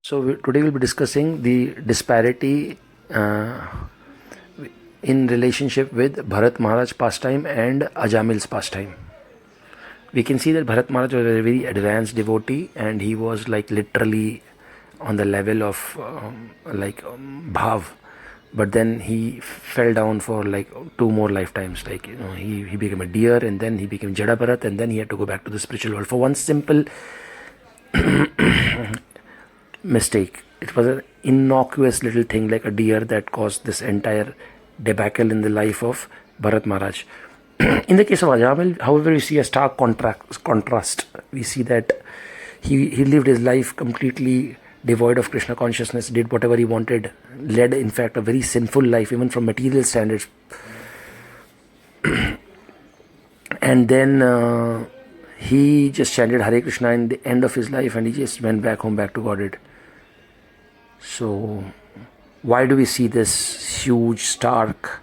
Today we'll be discussing the disparity in relationship with Bharat Maharaj pastime and Ajamil's pastime. We can see that Bharat Maharaj was a very advanced devotee, and he was like literally on the level of Bhav, but then he fell down for like 2 more lifetimes. He became a deer, and then he became Jada Bharat, and then he had to go back to the spiritual world for one simple mistake. It was an innocuous little thing like a deer that caused this entire debacle in the life of Bharat Maharaj. In the case of Ajamil, however, we see a stark contrast. We see that he lived his life completely devoid of Krishna consciousness, did whatever he wanted, led in fact a very sinful life even from material standards. And then he just chanted Hare Krishna in the end of his life, and he just went back home, back to Godhead. So why do we see this huge stark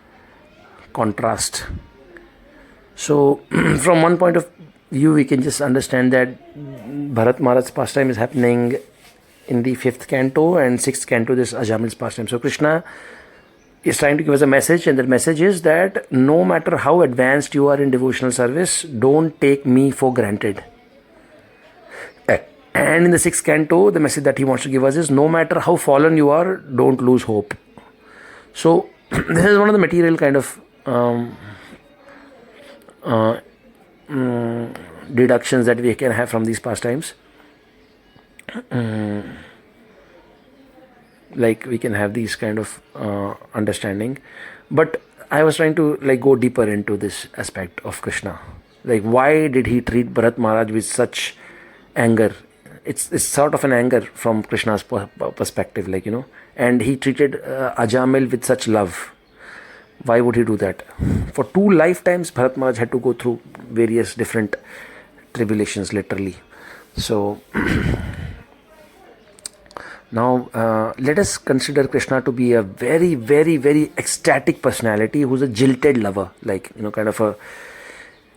contrast? So from one point of view, we can just understand that Bharat Maharaj's pastime is happening in the 5th canto, and 6th canto this Ajamil's pastime. So Krishna is trying to give us a message, and that message is that no matter how advanced you are in devotional service, don't take me for granted. And in the 6th canto, the message that he wants to give us is no matter how fallen you are, don't lose hope. So this is one of the material kind of deductions that we can have from these pastimes. Like we can have these kind of understanding, but I was trying to go deeper into this aspect of Krishna. Like, why did he treat Bharat Maharaj with such anger? It's sort of an anger from Krishna's perspective, and he treated Ajamil with such love. Why would he do that? For 2 lifetimes, Bharat Maharaj had to go through various different tribulations, literally. So now let us consider Krishna to be a very, very, very ecstatic personality who's a jilted lover,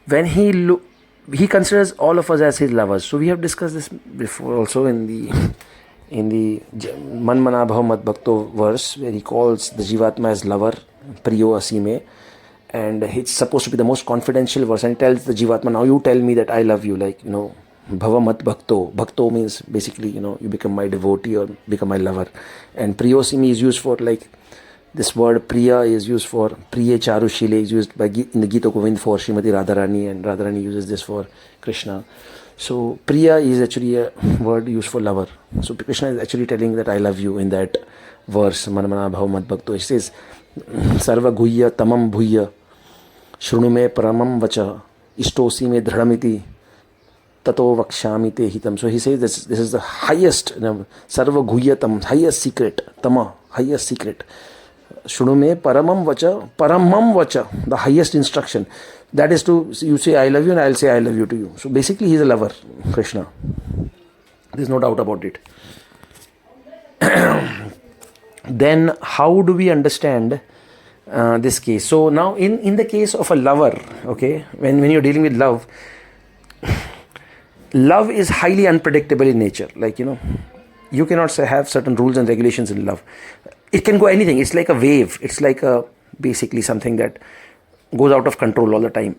when he considers all of us as his lovers. So we have discussed this before also in the Man Mana Bhav Mat Bhakto verse, where he calls the Jivatma as lover, Priyo Asime, and it's supposed to be the most confidential verse, and he tells the Jivatma, now you tell me that I love you, Bhava Mat Bhakto. Bhakto means basically, you become my devotee or become my lover. And Priyosimi is used for this word Priya is used for Priye Charushile, is used in the Gita Govind for Srimati Radharani, and Radharani uses this for Krishna. So Priya is actually a word used for lover. So Krishna is actually telling that I love you in that verse, Manmana Bhav Mat Bhakto. It says, Sarva Guhya Tamam Bhuya Shruну Me Paramam Vacha Ishtosi Me Dhramiti Tato Vakshami Te Hitam. So he says this is the highest, Sarva Guhyatam, highest secret, Tama, highest secret. Shrunu Me Paramam Vacha, the highest instruction. That is to, you say I love you and I'll say I love you to you. So basically he's a lover, Krishna. There's no doubt about it. Then how do we understand this case? So now in the case of a lover, okay, when you're dealing with love, love is highly unpredictable in nature. You cannot have certain rules and regulations in love. It can go anything. It's like a wave. It's like basically something that goes out of control all the time.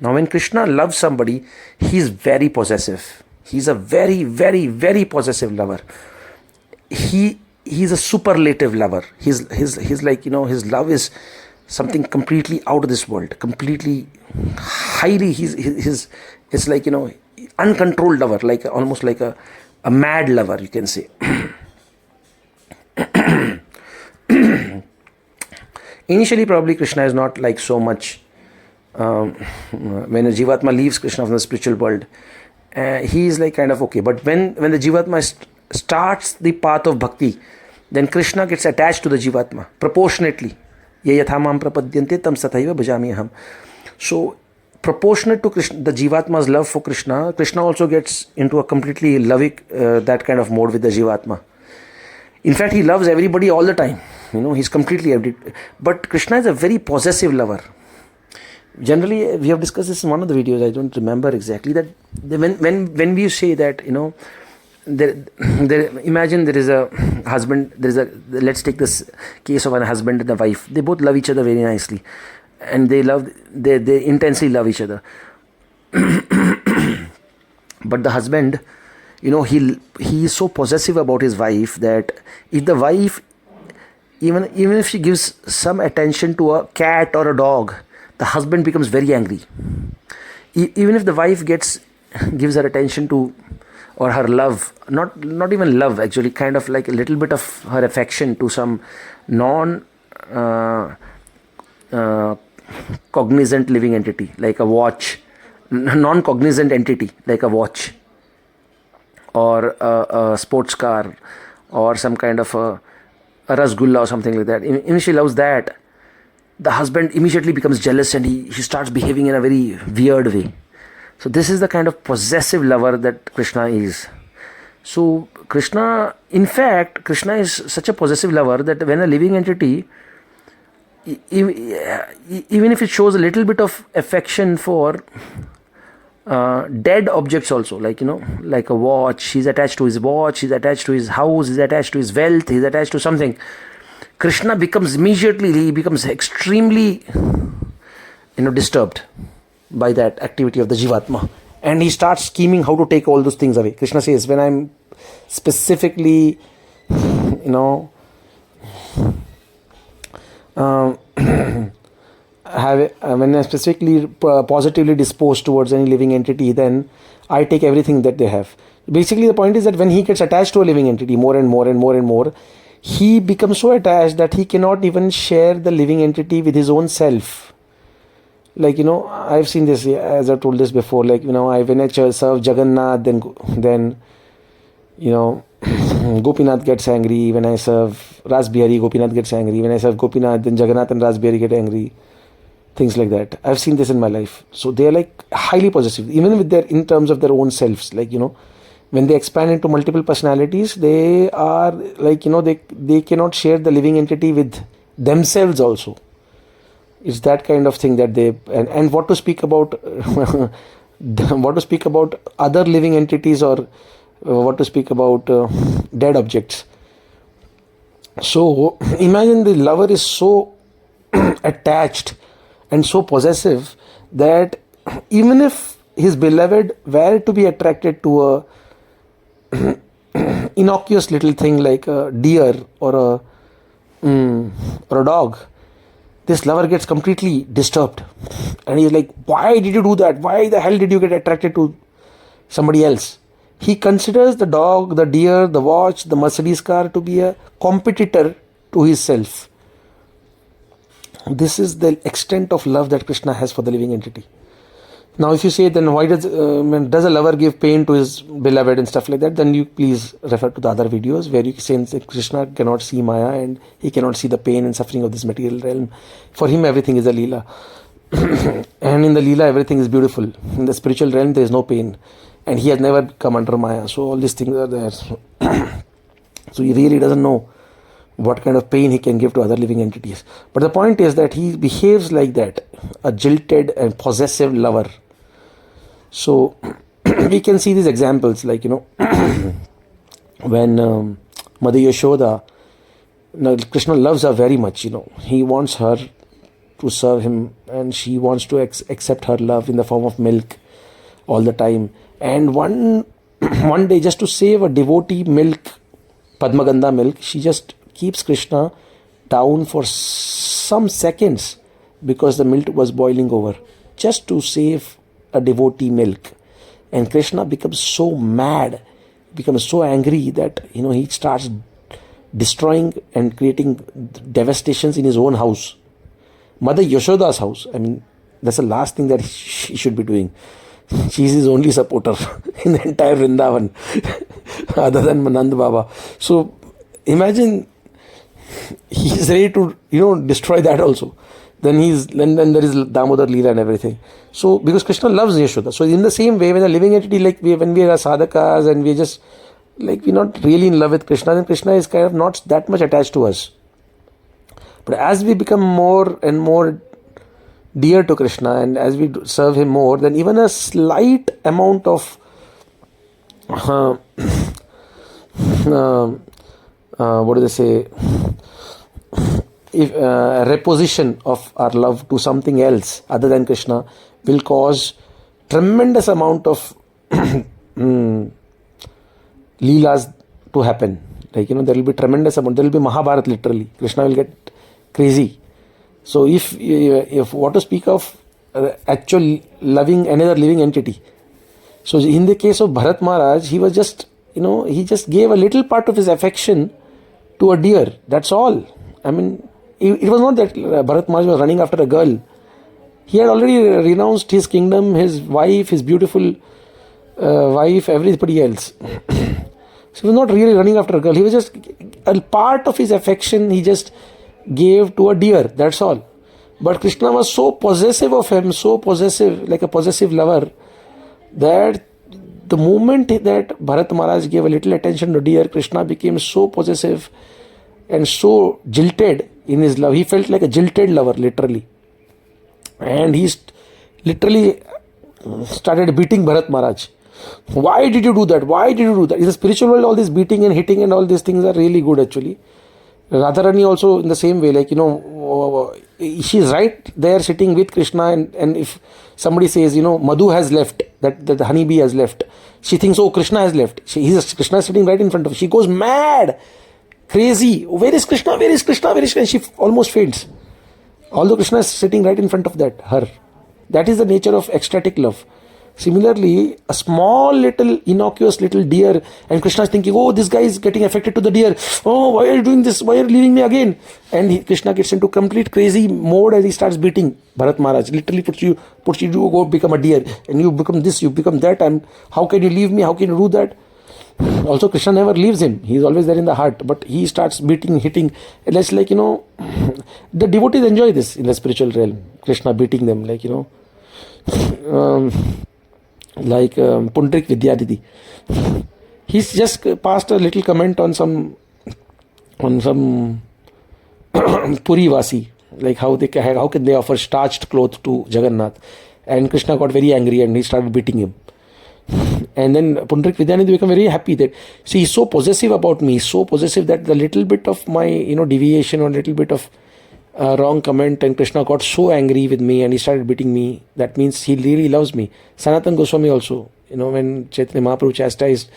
Now when Krishna loves somebody, he's very possessive. He's a very, very, very possessive lover. He's a superlative lover. He's like, his love is something completely out of this world, completely highly, it's like, uncontrolled lover, almost like a mad lover, you can say. Initially, probably Krishna is not like so much, when a Jivatma leaves Krishna from the spiritual world, he is like kind of okay. But when the Jivatma starts the path of bhakti, then Krishna gets attached to the Jivatma proportionately. Ye yathamam prapadyante tam sathaiva bhajami aham. So proportionate to Krishna, the Jivatma's love for Krishna, Krishna also gets into a completely loving that kind of mode with the Jivatma. In fact, he loves everybody all the time. He's completely but Krishna is a very possessive lover. Generally, we have discussed this in one of the videos. I don't remember exactly that when we say that imagine there is a husband, let's take this case of a husband and a wife. They both love each other very nicely, and they intensely love each other. But the husband, he is so possessive about his wife that if the wife, even if she gives some attention to a cat or a dog, the husband becomes very angry. Even if the wife gives her attention to, or her love, not even love, actually kind of like a little bit of her affection to some non cognizant living entity like a watch, non-cognizant entity like a watch, or a sports car, or some kind of a rasgulla or something like that. If she loves that, the husband immediately becomes jealous, and he starts behaving in a very weird way. So this is the kind of possessive lover that Krishna is. So Krishna is such a possessive lover that when a living entity, even if it shows a little bit of affection for dead objects also, like like a watch, he's attached to his watch, he's attached to his house, he's attached to his wealth, he's attached to something, Krishna becomes extremely disturbed by that activity of the Jivatma, and he starts scheming how to take all those things away. Krishna says, when I'm specifically when I'm specifically positively disposed towards any living entity, then I take everything that they have. Basically, the point is that when he gets attached to a living entity more and more and more and more, he becomes so attached that he cannot even share the living entity with his own self. Like, I've seen this, as I've told this before, like, when I serve Jagannath, then Gopinath gets angry. When I serve Rasbihari, Gopinath gets angry. When I serve Gopinath, then Jagannath and Rasbihari get angry. Things like that. I've seen this in my life. So they are like highly possessive, even in terms of their own selves. Like, when they expand into multiple personalities, they are like, they cannot share the living entity with themselves also. It's that kind of thing that they, and what to speak about other living entities, or what to speak about dead objects. So imagine the lover is so attached and so possessive that even if his beloved were to be attracted to a innocuous little thing like a deer or a dog, this lover gets completely disturbed, and he's like, why did you do that? Why the hell did you get attracted to somebody else? He considers the dog, the deer, the watch, the Mercedes car to be a competitor to his self. This is the extent of love that Krishna has for the living entity. Now, if you say, then why does a lover give pain to his beloved and stuff like that, then you please refer to the other videos where you say that Krishna cannot see Maya and he cannot see the pain and suffering of this material realm. For him, everything is a Leela. And in the Leela, everything is beautiful. In the spiritual realm, there is no pain. And he has never come under Maya. So all these things are there. So he really doesn't know what kind of pain he can give to other living entities. But the point is that he behaves like that, a jilted and possessive lover. So we can see these examples, like, when Mother Yashoda, Krishna loves her very much, he wants her to serve him, and she wants to accept her love in the form of milk all the time. And one day, just to save a devotee milk, Padmagandha milk, she just keeps Krishna down for some seconds because the milk was boiling over, just to save a devotee milk. And Krishna becomes so mad, becomes so angry that he starts destroying and creating devastations in his own house, Mother Yashoda's house. I mean, that's the last thing that he should be doing. She is his only supporter in the entire Vrindavan other than Nand Baba. So imagine he is ready to destroy that also. Then there is Damodar Leela and everything. So because Krishna loves Yashoda. So in the same way, when a living entity, like when we are sadhakas and we just like we're not really in love with Krishna, then Krishna is kind of not that much attached to us. But as we become more and more dear to Krishna, and as we serve him more, then even a slight amount of what do they say? If reposition of our love to something else other than Krishna will cause tremendous amount of leelas to happen. Like, there will be tremendous amount. There will be Mahabharat literally. Krishna will get crazy. So if what to speak of actual loving another living entity. So in the case of Bharat Maharaj, he was just, he just gave a little part of his affection to a deer. That's all. I mean, it was not that Bharat Maharaj was running after a girl. He had already renounced his kingdom, his wife, his beautiful wife, everybody else. So he was not really running after a girl. He was just a part of his affection he just gave to a deer. That's all. But Krishna was so possessive of him, so possessive, like a possessive lover, that the moment that Bharat Maharaj gave a little attention to deer, Krishna became so possessive and so jilted in his love. He felt like a jilted lover, literally. And he literally started beating Bharat Maharaj. Why did you do that? Why did you do that? In the spiritual world, all this beating and hitting and all these things are really good, actually. Radharani also in the same way, like, she's right there sitting with Krishna, and if somebody says, Madhu has left, that the honeybee has left, she thinks, oh, Krishna has left. Krishna is sitting right in front of her. She goes mad, crazy. Where is Krishna? Where is Krishna? Where is Krishna? She almost faints. Although Krishna is sitting right in front of her. That is the nature of ecstatic love. Similarly, a small little innocuous little deer, and Krishna is thinking, oh, this guy is getting affected to the deer. Oh, why are you doing this? Why are you leaving me again? And Krishna gets into complete crazy mode and he starts beating Bharat Maharaj. Literally puts you to go become a deer, and you become this, you become that, and how can you leave me? How can you do that? Also, Krishna never leaves him. He is always there in the heart, but he starts beating, hitting. And that's like, the devotees enjoy this in the spiritual realm. Krishna beating them, like, Pundrik Vidyadidi. He's just passed a little comment on some Puri Vasi, like how can they offer starched cloth to Jagannath, and Krishna got very angry and he started beating him. And then Pundrik Vidyanidhi became very happy that, see, he's so possessive about me, so possessive that the little bit of my deviation or little bit of wrong comment, and Krishna got so angry with me and he started beating me. That means he really loves me. Sanatana Goswami also, when Chaitanya Mahaprabhu chastised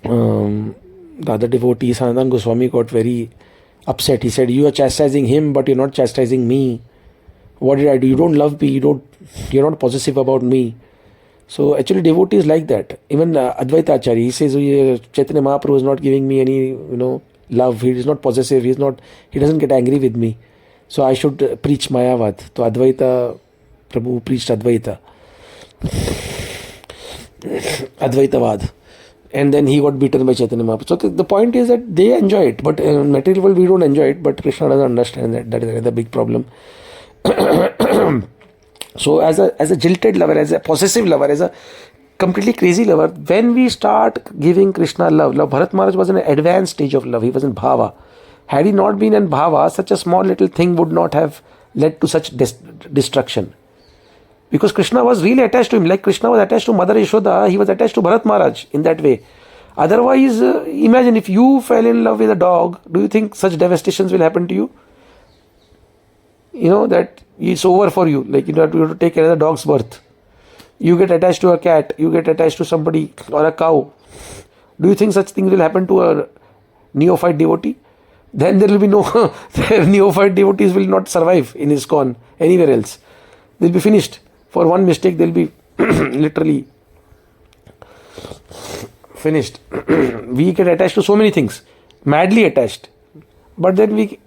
the other devotee, Sanatana Goswami got very upset. He said, you are chastising him, but you're not chastising me. What did I do? You don't love me. You're not possessive about me. So actually devotees like that. Even Advaita Acharya, he says, Chaitanya Mahaprabhu is not giving me any, love. He is not possessive. He doesn't get angry with me. So I should preach Mayavad. So Advaita, Prabhu preached Advaita. Advaitavad. And then he got beaten by Chaitanya Mahaprabhu. So the point is that they enjoy it. But in material world, we don't enjoy it. But Krishna doesn't understand that. That is another big problem. So as a jilted lover, as a possessive lover, as a completely crazy lover, when we start giving Krishna love, Bharat Maharaj was in an advanced stage of love. He was in bhava. Had he not been in bhava, such a small little thing would not have led to such destruction. Because Krishna was really attached to him. Like Krishna was attached to Mother Yashoda, he was attached to Bharat Maharaj in that way. Otherwise, imagine if you fell in love with a dog, do you think such devastations will happen to you? That it's over for you. Like, you have to take another dog's birth. You get attached to a cat, you get attached to somebody or a cow. Do you think such things will happen to a neophyte devotee? Then there will be no, neophyte devotees will not survive in ISKCON, anywhere else. They'll be finished. For one mistake, they'll be literally finished. We get attached to so many things, madly attached. But then we,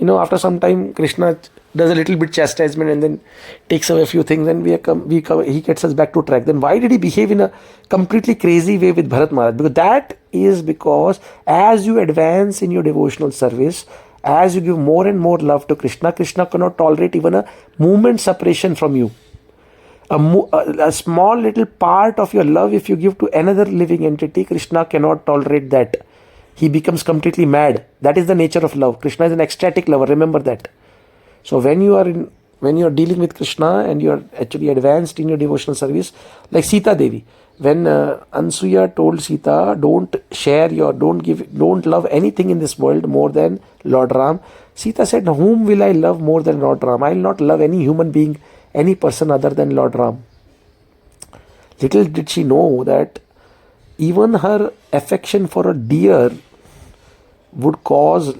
after some time, Krishna does a little bit chastisement and then takes away a few things, and he gets us back to track. Then why did he behave in a completely crazy way with Bharat Maharaj? Because as you advance in your devotional service, as you give more and more love to Krishna, Krishna cannot tolerate even a moment separation from you. A small little part of your love, if you give to another living entity, Krishna cannot tolerate that. He becomes completely mad. That is the nature of love. Krishna is an ecstatic lover. Remember that. So when you are dealing with Krishna and you are actually advanced in your devotional service, like Sita Devi, When Ansuya told Sita, don't love anything in this world more than Lord Ram. Sita said, whom will I love more than Lord Ram? I will not love any human being, any person other than Lord Ram. Little did she know that even her affection for a deer would cause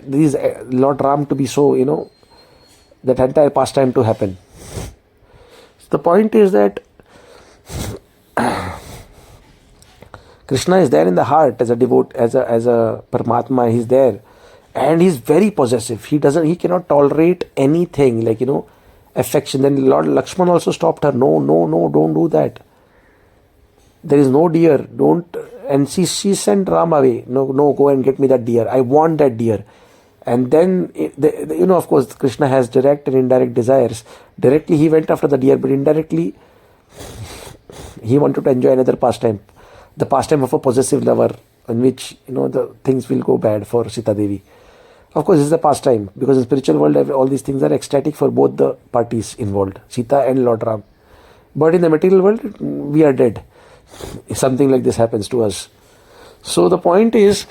these Lord Ram to be so, that entire pastime to happen. The point is that Krishna is there in the heart as a devote, as a Paramatma. He's there, and he's very possessive. He cannot tolerate anything like affection. Then Lord Lakshman also stopped her. No, don't do that. There is no deer. Don't. And she sent Ram away. No, go and get me that deer. I want that deer. And then, of course, Krishna has direct and indirect desires. Directly, he went after the deer, but indirectly, he wanted to enjoy another pastime. The pastime of a possessive lover, in which, the things will go bad for Sita Devi. Of course, this is a pastime, because in spiritual world, all these things are ecstatic for both the parties involved, Sita and Lord Ram. But in the material world, we are dead if something like this happens to us. So the point is,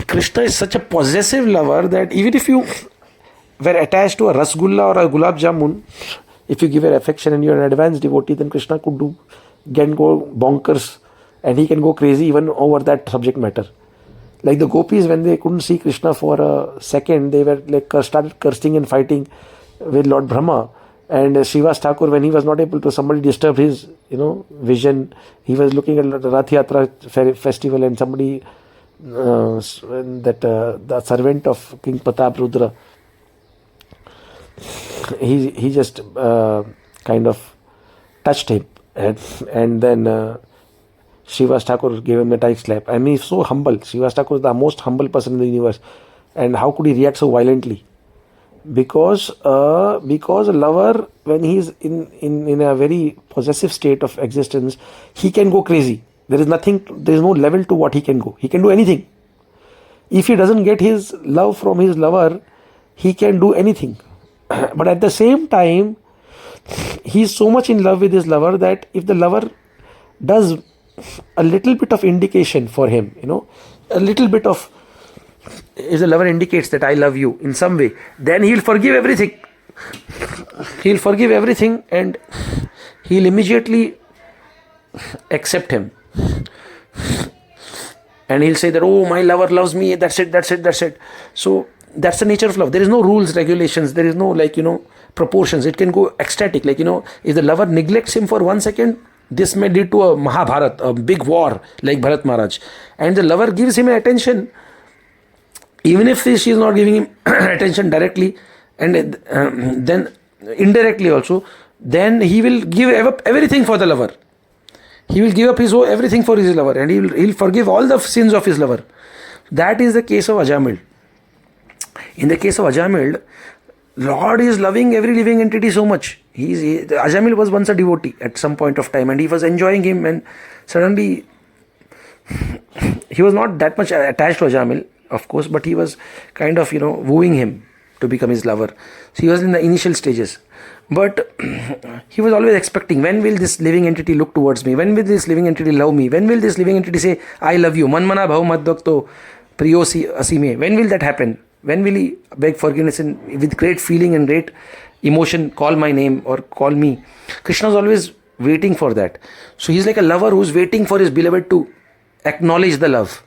Krishna is such a possessive lover that even if you were attached to a rasgulla or a gulab jamun, if you give your affection and you're an advanced devotee, then Krishna can go bonkers, and he can go crazy even over that subject matter. Like the gopis, when they couldn't see Krishna for a second, they were started cursing and fighting with Lord Brahma. And Srivas Thakur, when he was not able to, somebody disturbed his, vision. He was looking at the Rath Yatra festival, and somebody, the servant of King Pratap Rudra, he just kind of touched him, and then Srivas Thakur gave him a tight slap. I mean, he's so humble. Srivas Thakur is the most humble person in the universe, and how could he react so violently? Because a lover, when he's in a very possessive state of existence, he can go crazy. There is no level to what he can go. He can do anything. If he doesn't get his love from his lover, he can do anything. But at the same time, he's so much in love with his lover that if the lover does a little bit of indication for him, if the lover indicates that I love you in some way, then he'll forgive everything. He'll forgive everything, and he'll immediately accept him. And he'll say that, oh, my lover loves me, that's it. So that's the nature of love. There is no rules, regulations, there is no proportions. It can go ecstatic. If the lover neglects him for 1 second, this may lead to a Mahabharat, a big war like Bharat Maharaj. And the lover gives him attention, even if she is not giving him attention directly, and then indirectly also, then he will give up everything for the lover. He will give up his everything for his lover, and he'll forgive all the sins of his lover. That is the case of Ajamil. In the case of Ajamil, Lord is loving every living entity so much. Ajamil was once a devotee at some point of time, and he was enjoying him, and suddenly he was not that much attached to Ajamil, of course, but he was kind of wooing him to become his lover. So he was in the initial stages, but he was always expecting, when will this living entity look towards me? When will this living entity love me? When will this living entity say, I love you? Manmana bhav madbhakto priyo asime. When will that happen? When will he beg forgiveness and with great feeling and great emotion call my name or call me? Krishna is always waiting for that. So he's like a lover who's waiting for his beloved to acknowledge the love.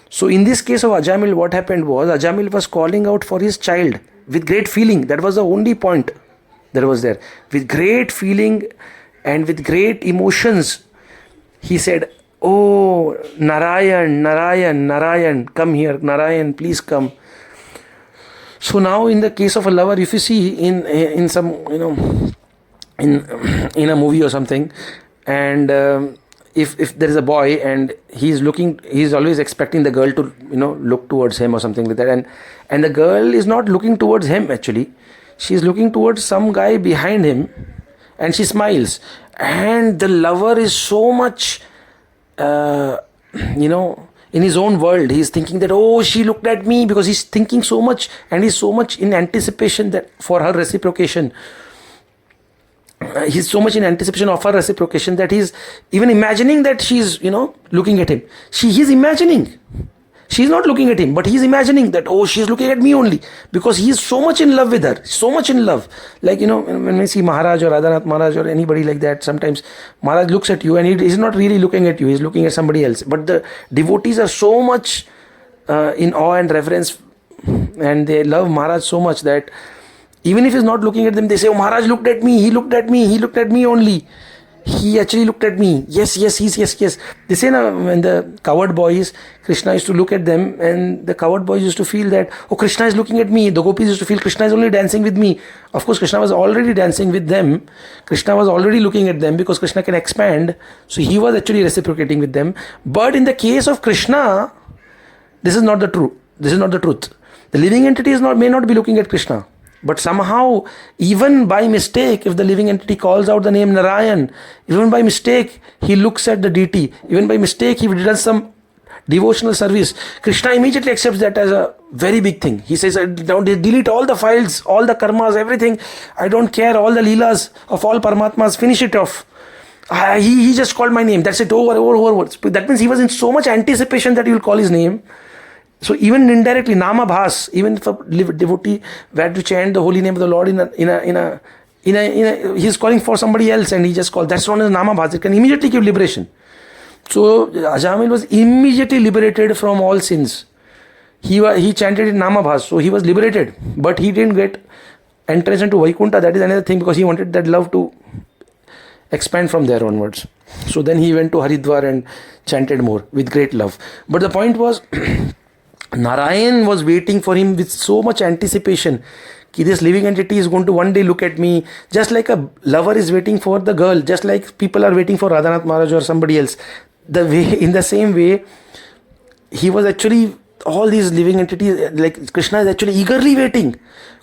So in this case of Ajamil, what happened was, Ajamil was calling out for his child with great feeling. That was the only point that was there. With great feeling and with great emotions, he said, oh, Narayan, Narayan, Narayan, come here, Narayan, please come. So now in the case of a lover, if you see in some, in a movie or something, and if there is a boy and he's always expecting the girl to look towards him or something like that, and the girl is not looking towards him actually, she's looking towards some guy behind him, and she smiles, and the lover is so much in his own world. He's thinking that, oh, she looked at me, because he's thinking so much, and he's so much in anticipation that for her reciprocation. he's so much in anticipation of her reciprocation that he's even imagining that she's, looking at him. He's imagining. She's not looking at him, but he's imagining that, oh, she's looking at me only, because he's so much in love with her, so much in love. Like, when we see Maharaj or Radhanath Maharaj or anybody like that, sometimes Maharaj looks at you and he's not really looking at you, he's looking at somebody else. But the devotees are so much in awe and reverence, and they love Maharaj so much that even if he's not looking at them, they say, oh, Maharaj looked at me, he looked at me, he looked at me only. He actually looked at me. Yes. They say now, when the coward boys, Krishna used to look at them, and the coward boys used to feel that, oh, Krishna is looking at me. The gopis used to feel Krishna is only dancing with me. Of course, Krishna was already dancing with them. Krishna was already looking at them, because Krishna can expand. So he was actually reciprocating with them. But in the case of Krishna, this is not the truth. This is not the truth. The living entity may not be looking at Krishna. But somehow, even by mistake, if the living entity calls out the name Narayan, even by mistake, he looks at the deity. Even by mistake, he does some devotional service. Krishna immediately accepts that as a very big thing. He says, delete all the files, all the karmas, everything. I don't care, all the leelas of all Paramatmas, finish it off. He just called my name. That's it, over. That means he was in so much anticipation that he will call his name. So even indirectly, Nama Bhas, even if a devotee were to chant the holy name of the Lord he's calling for somebody else, and he just called. That's known as Nama Bhas. It can immediately give liberation. So Ajamil was immediately liberated from all sins. He chanted in Nama Bhas, so he was liberated. But he didn't get entrance into Vaikuntha. That is another thing, because he wanted that love to expand from there onwards. So then he went to Haridwar and chanted more with great love. But the point was, Narayan was waiting for him with so much anticipation. This living entity is going to one day look at me, just like a lover is waiting for the girl, just like people are waiting for Radhanath Maharaj or somebody else. In the same way, he was actually, all these living entities, like Krishna is actually eagerly waiting.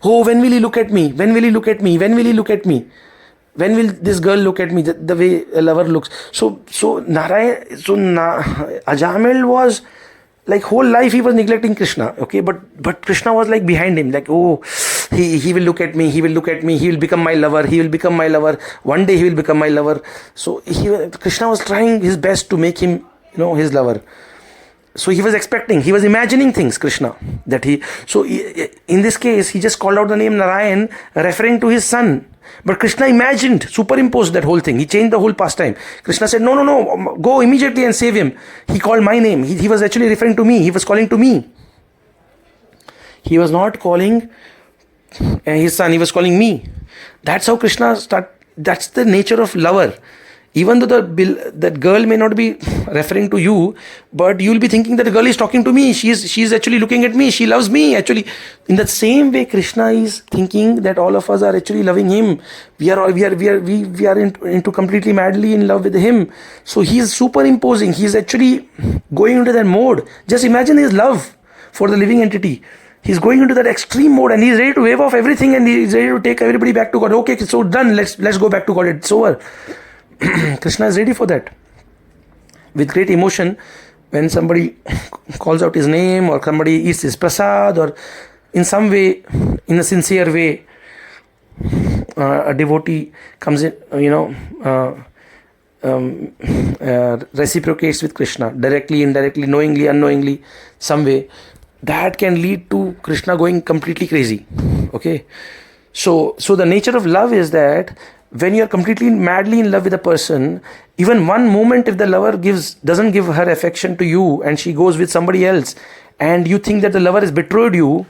Oh, when will he look at me? When will he look at me? When will he look at me? When will this girl look at me? The way a lover looks. So Ajamil was, like, whole life he was neglecting Krishna, okay, but Krishna was like behind him, like, oh, he will look at me, he will become my lover, one day he will become my lover. So Krishna was trying his best to make him, his lover. So he was expecting, he was imagining things, Krishna, in this case, he just called out the name Narayan, referring to his son. But Krishna imagined, superimposed that whole thing. He changed the whole pastime. Krishna said, no, go immediately and save him. He called my name. He was actually referring to me. He was calling to me. He was not calling his son. He was calling me. That's how Krishna that's the nature of lover. Even though that girl may not be referring to you, but you will be thinking that the girl is talking to me. She is actually looking at me. She loves me. Actually, in the same way, Krishna is thinking that all of us are actually loving him. We are into completely madly in love with him. So he is superimposing. He is actually going into that mode. Just imagine his love for the living entity. He's going into that extreme mode, and he's ready to wave off everything, and he's ready to take everybody back to God. Okay, so done. Let's go back to God. It's over. Krishna is ready for that. With great emotion, when somebody calls out his name, or somebody eats his prasad, or in some way, in a sincere way, a devotee comes in, reciprocates with Krishna, directly, indirectly, knowingly, unknowingly, some way, that can lead to Krishna going completely crazy. Okay, so the nature of love is that when you are completely madly in love with a person, even one moment, if the lover doesn't give her affection to you, and she goes with somebody else, and you think that the lover has betrayed you,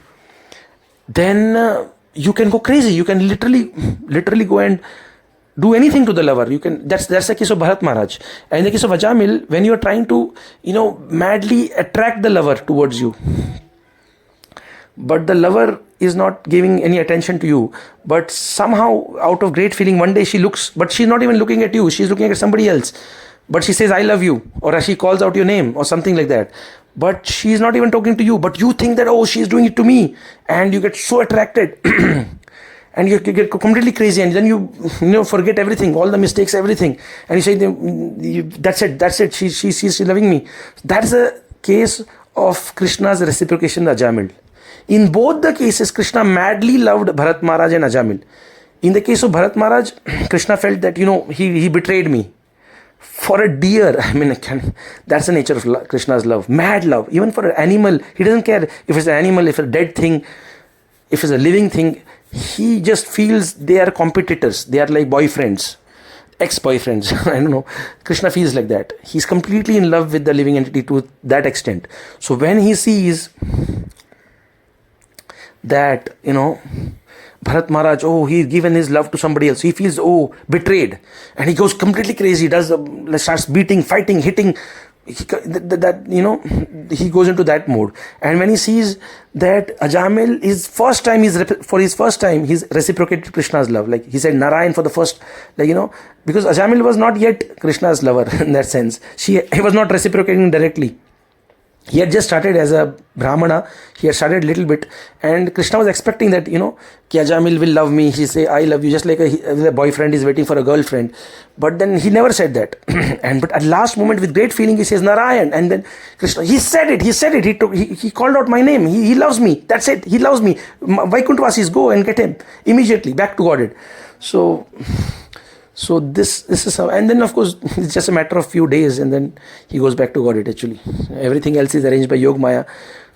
then you can go crazy. You can literally go and do anything to the lover. You can. That's the case of Bharat Maharaj. And in the case of Ajamil, when you are trying to, madly attract the lover towards you, but the lover is not giving any attention to you, but somehow out of great feeling, one day she looks, but she's not even looking at you, she's looking at somebody else, but she says, I love you, or she calls out your name, or something like that, but she's not even talking to you, but you think that, oh, she's doing it to me, and you get so attracted, and you get completely crazy, and then you forget everything, all the mistakes, everything, and you say, that's it, she's loving me. That's a case of Krishna's reciprocation, the Ajamil. In both the cases, Krishna madly loved Bharat Maharaj and Ajamil. In the case of Bharat Maharaj, Krishna felt that, he betrayed me. For a deer, that's the nature of Krishna's love, mad love. Even for an animal, he doesn't care if it's an animal, if it's a dead thing, if it's a living thing. He just feels they are competitors. They are like boyfriends, ex-boyfriends. I don't know. Krishna feels like that. He's completely in love with the living entity to that extent. So when he sees that, Bharat Maharaj, he's given his love to somebody else, he feels, betrayed, and he goes completely crazy, starts beating, fighting, hitting, he goes into that mode. And when he sees that Ajamil, he's reciprocated Krishna's love, like he said Narayan for the first, because Ajamil was not yet Krishna's lover in that sense. He was not reciprocating directly. He had just started as a Brahmana. He had started a little bit, and Krishna was expecting that, Ki Ajamil will love me. He say, I love you, just like a boyfriend is waiting for a girlfriend. But then he never said that. But at last moment, with great feeling, he says Narayan. And then Krishna, he said it. He called out my name. He loves me. That's it. He loves me. Vaikuntvasis, go and get him immediately back to Godhead. So this is how, and then of course it's just a matter of few days, and then he goes back to Godhead. Actually, everything else is arranged by Yog Maya,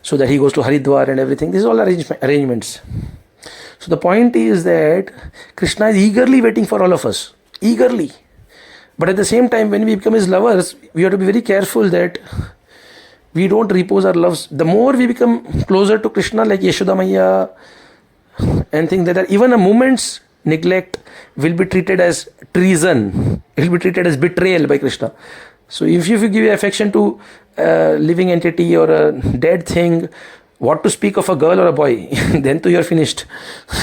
so that he goes to Haridwar and everything. This is all arrangements. So the point is that Krishna is eagerly waiting for all of us, eagerly. But at the same time, when we become his lovers, we have to be very careful that we don't repose our loves. The more we become closer to Krishna, like Yashoda Maya and things like that, even a moment's neglect will be treated as treason. It will be treated as betrayal by Krishna. So if you give your affection to a living entity or a dead thing, what to speak of a girl or a boy, then too you're finished.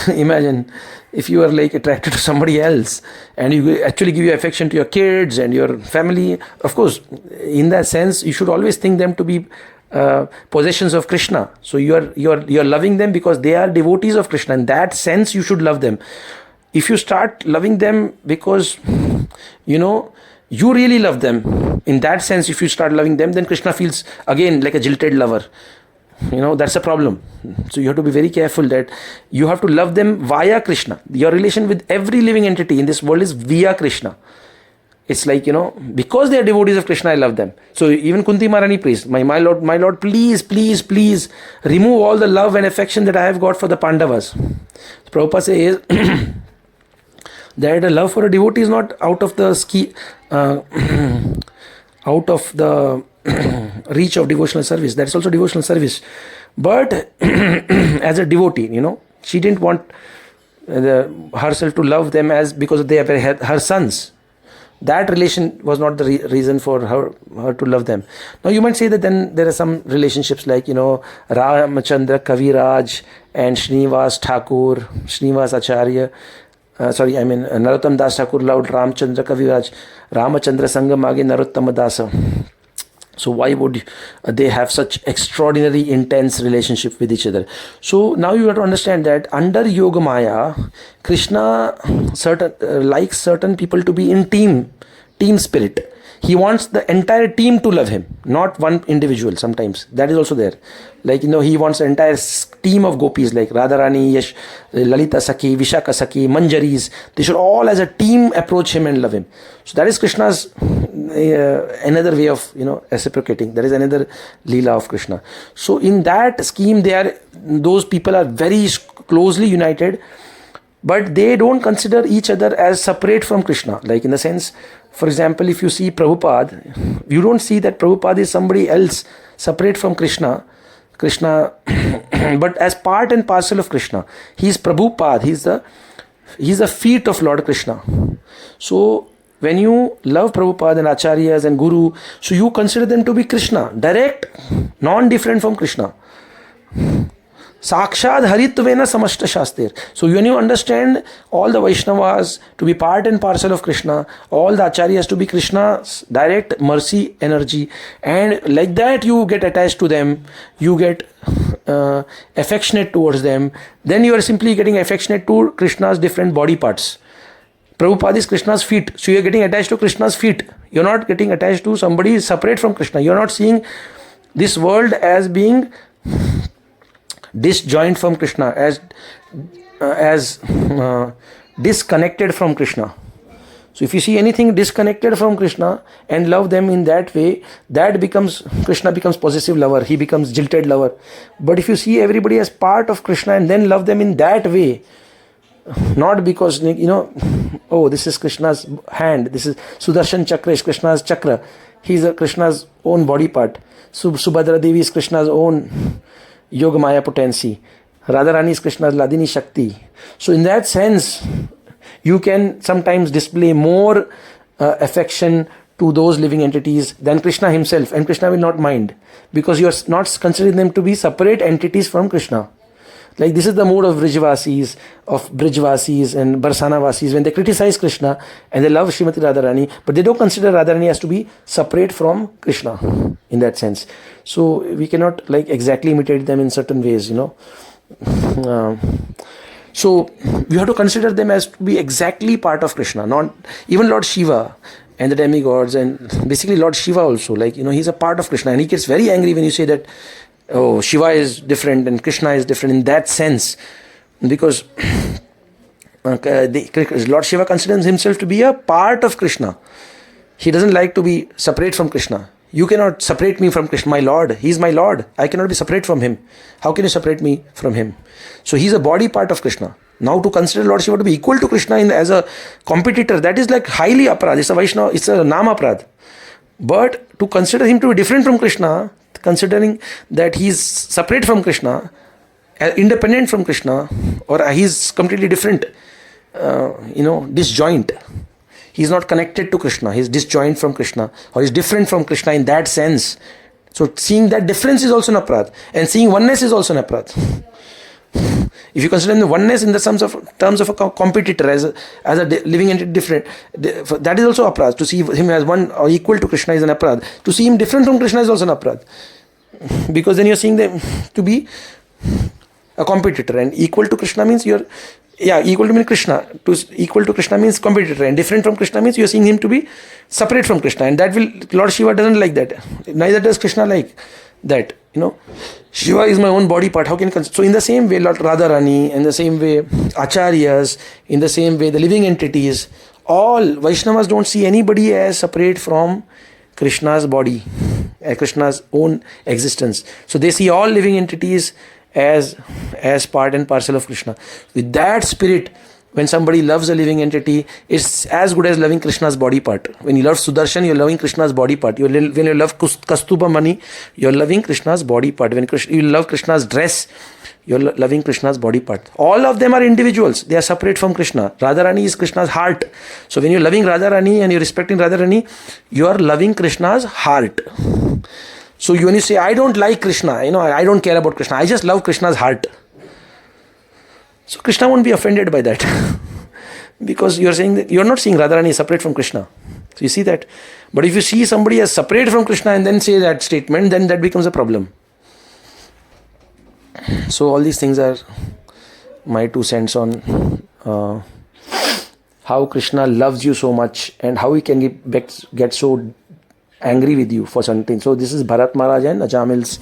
Imagine if you are like attracted to somebody else and you actually give your affection to your kids and your family. Of course, in that sense, you should always think them to be possessions of Krishna. So you're loving them because they are devotees of Krishna. In that sense, you should love them. If you start loving them because, you really love them, in that sense, if you start loving them, then Krishna feels again like a jilted lover. That's a problem. So you have to be very careful that you have to love them via Krishna. Your relation with every living entity in this world is via Krishna. It's like, because they are devotees of Krishna, I love them. So even Kunti Maharani prays, my Lord, please, please, please remove all the love and affection that I have got for the Pandavas. So Prabhupada says that the love for a devotee is not out of the reach of devotional service. That is also devotional service. But as a devotee, she didn't want herself to love them because they are her sons. That relation was not the reason for her to love them. Now you might say that then there are some relationships like, Ramachandra Kaviraj and Srinivas Thakur, Srinivas Acharya. Narottam Das Thakur loved Ramachandra Kaviraj, Ramachandra Sangamage Narottama Dasa. So why would they have such extraordinary intense relationship with each other? So now you have to understand that under Yoga Maya, Krishna likes certain people to be in team spirit. He wants the entire team to love him, not one individual sometimes. That is also there. Like, he wants an entire team of gopis like Radharani, Yash, Lalita Sakhi, Vishaka Sakhi, Manjaris. They should all as a team approach him and love him. So that is Krishna's another way of, reciprocating. That is another Leela of Krishna. So in that scheme, those people are very closely united, but they don't consider each other as separate from Krishna. Like in the sense, for example, if you see Prabhupada, you don't see that Prabhupada is somebody else separate from Krishna, but as part and parcel of Krishna. He is Prabhupada. He's the feet of Lord Krishna. So when you love Prabhupada and Acharyas and Guru, so you consider them to be Krishna, direct, non-different from Krishna. Sakshad Haritvena Samashta Shastir. So when you understand all the Vaishnavas to be part and parcel of Krishna, all the Acharyas to be Krishna's direct mercy energy, and like that you get attached to them, you get affectionate towards them, then you are simply getting affectionate to Krishna's different body parts. Prabhupada is Krishna's feet. So you are getting attached to Krishna's feet. You are not getting attached to somebody separate from Krishna. You are not seeing this world as being disjoint from Krishna, as disconnected from Krishna. So if you see anything disconnected from Krishna and love them in that way, that becomes, Krishna becomes possessive lover, he becomes jilted lover. But if you see everybody as part of Krishna and then love them in that way, not because, oh, this is Krishna's hand, this is Sudarshan Chakra is Krishna's chakra, he is Krishna's own body part. Subhadra Devi is Krishna's own Yoga Maya potency. Radharani is Krishna's Ladini Shakti. So in that sense, you can sometimes display more affection to those living entities than Krishna himself, and Krishna will not mind, because you are not considering them to be separate entities from Krishna. Like this is the mood of Brijvasis and Barsanavasis when they criticize Krishna and they love Srimati Radharani, but they don't consider Radharani as to be separate from Krishna in that sense. So we cannot like exactly imitate them in certain ways, So we have to consider them as to be exactly part of Krishna. Not even Lord Shiva and the demigods, and basically Lord Shiva also, he's a part of Krishna, and he gets very angry when you say that, oh, Shiva is different and Krishna is different in that sense, because Lord Shiva considers himself to be a part of Krishna. He doesn't like to be separate from Krishna. You cannot separate me from Krishna, my Lord. He is my Lord. I cannot be separate from him. How can you separate me from him? So he is a body part of Krishna. Now to consider Lord Shiva to be equal to Krishna as a competitor, that is like highly aparad. It's a Vaishnava, it's a Nam aparad. But to consider him to be different from Krishna, considering that he is separate from Krishna, independent from Krishna, or he is completely different, disjoint. He is not connected to Krishna. He is disjoint from Krishna, or is different from Krishna in that sense. So seeing that difference is also an aparad, and seeing oneness is also an aparad. If you consider the oneness in the terms of a competitor as a living entity different, that is also aparad. To see him as one or equal to Krishna is an aparad. To see him different from Krishna is also an aparad, because then you are seeing them to be a competitor, and equal to Krishna means equal to mean Krishna. Equal to Krishna means competitor, and different from Krishna means you are seeing him to be separate from Krishna, and that Lord Shiva doesn't like that. Neither does Krishna like that. Shiva is my own body part. How can you so in the same way, Lord Radharani, in the same way, Acharyas, in the same way, the living entities, all Vaishnavas don't see anybody as separate from Krishna's body, Krishna's own existence. So they see all living entities as part and parcel of Krishna. With that spirit, when somebody loves a living entity, it's as good as loving Krishna's body part. When you love Sudarshan, you're loving Krishna's body part. When you love Kastuba Mani, you're loving Krishna's body part. When you love Krishna's dress, you're loving Krishna's body part. All of them are individuals. They are separate from Krishna. Radharani is Krishna's heart. So when you're loving Radharani and you're respecting Radharani, you are loving Krishna's heart. So when you say, I don't like Krishna, I don't care about Krishna, I just love Krishna's heart. So Krishna won't be offended by that. Because you're saying that you're not seeing Radharani separate from Krishna. So you see that. But if you see somebody as separate from Krishna and then say that statement, then that becomes a problem. So all these things are my 2 cents on how Krishna loves you so much and how he can get so angry with you for certain things. So this is Bharat Maharaj and Ajamil's